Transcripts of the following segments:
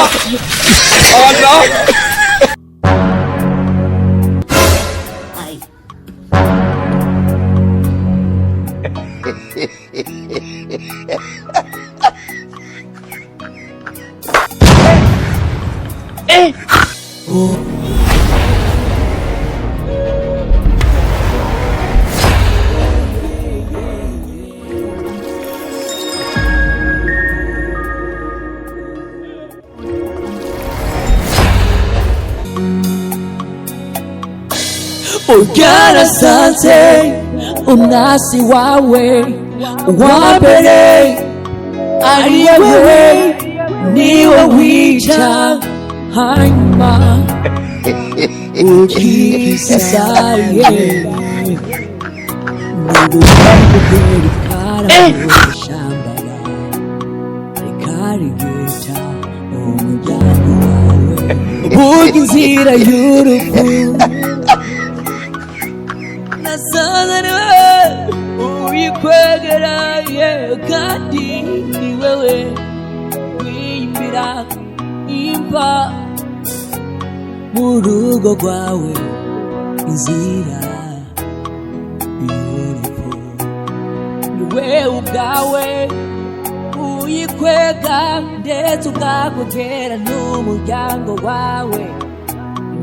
Oh no. Ugana sante unasi wawe wabere ariyewe niwe wica hanyuma ukisaye nubukubwira karashambara ikarigeta umujyana wawe buga inzira y'urupfu uyikwegera kandi ni wewe wiyimbira imva mu rugo rwawe inzira y'urupfu ni wewe ubwawe uyikwega ndetse ukakwegera n'umuryango wawe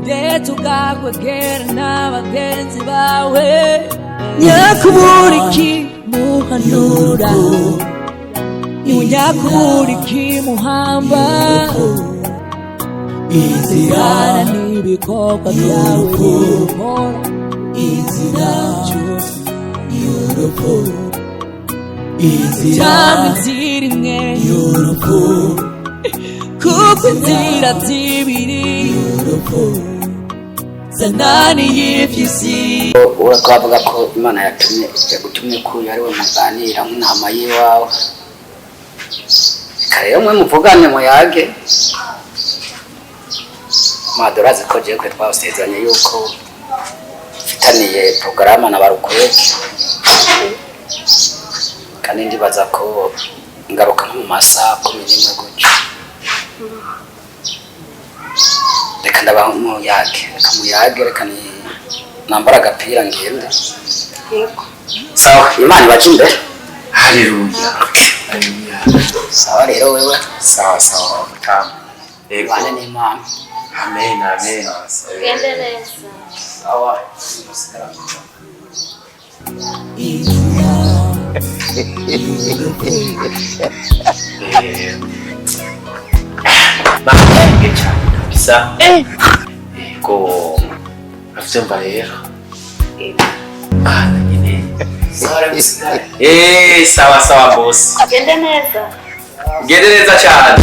ndetse ukakwegera n'abagenzi bawe nyakuburiki muhanura niwe nyakuburiki muhamba inzira n'ibikorwa byawe bikora inzira y'urupfu cyangwa inzira imwe y'urupfu kuko inzira zibiri y'urupfu zanani y'ivy'isi. Uwe twavuga ko Imana yagutumye ko ari we muganira nk'inama y'iwawe rero mwe muvugane muyage madorazi ko jewe kwe twasezeranye yuko mfitaniye porogaramu na barukweke kandi ndibaza ko ingaruka nko mu masaha 11 gutyo reka ndabaho muyage reka ni nambara agapira ngende yego sawa Imana ibaje imbere. Haleluya. Sawa rero wewe Sawa tam yego Imana ni Imana. Amen. Gende neza. Sawa bisa ko avyumva rero nyine sawa boss Gende neza cyane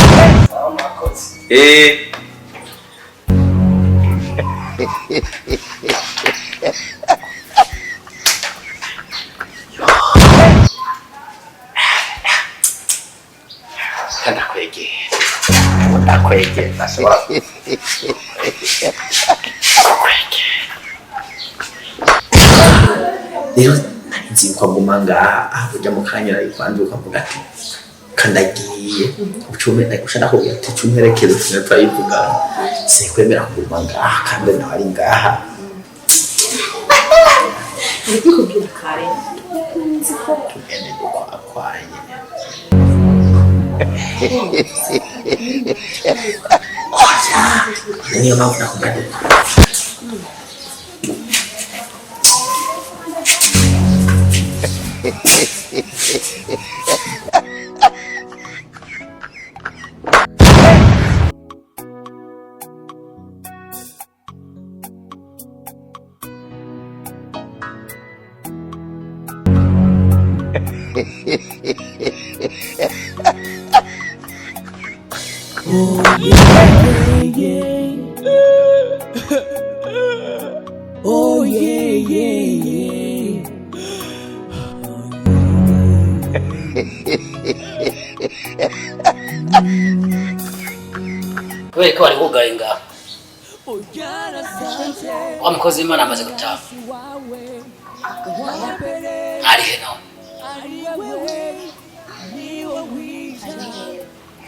ndakwegera ndashobora rero nzi ko nguma ngaha ujya mu kanya ariko ukavuga ati kandagiye ucumene ushaka kugira ati cumperekeze tunayivuga sikwemera kuguma ngaha kandi ntari ngaha ndikubwira kare nzi ko tugende kwakwanye niyo mpamvu nakubwira Oh yeah, oh yeah. Wewe ko ari kugaye ngaho wa mukozi Imana amaze gutaha ari heno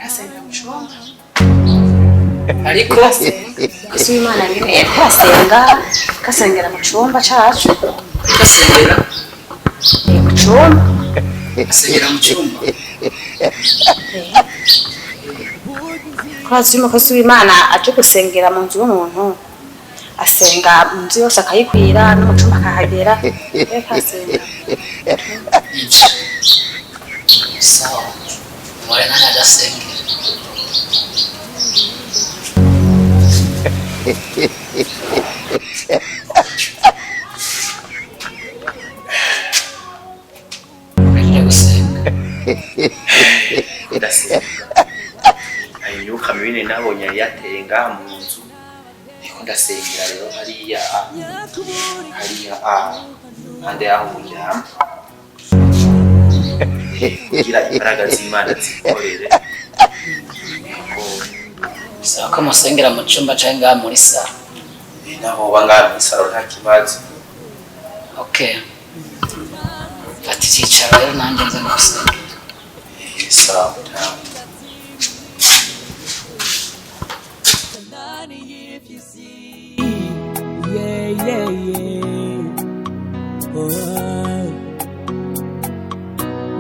Essa é minha chama. ariko Ese Imana nyine kasengera mu cyumba cyacu. gasengera Mu cyumba. asengera mu cyumba Kwazi umukozi w'Imana aje gusengera mu nzu y'umuntu. Asenga mu nzu yose akayikwira no mu cyumba akahagera. Kasenga. sawa mwaye nani agasengera Aje gusenga ndasenga imyuka mibi nabonye yari yateye ngaha mu nzu ariko ndasengera rero hariya hande yaho muryama kugira imbaraga z'Imana zikorere sawa ko musengera mu cyumba cyangwa ngaha muri salo naho bangaha mu salo nta kibazo. okay fata icyicaro rero nanjye nza gusengera Sawa. Yeah, yeah, yeah.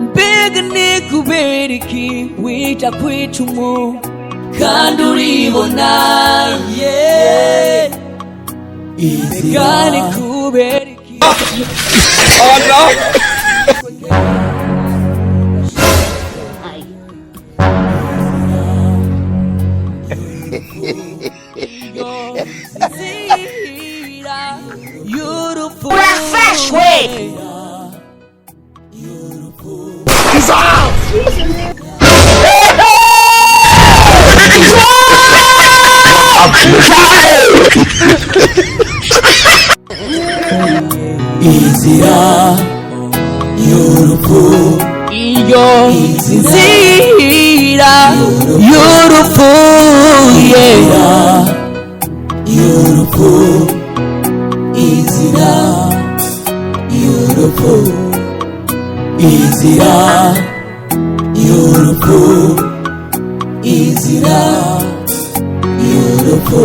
Mbega nikubera iki wita kwicumu kandi uribona yeah. Mbega nikubera iki inzira y'urupfu iyo inzira y'urupfu yera y'urupfu inzira y'urupfu inzira y'urupfu inzira y'urupfu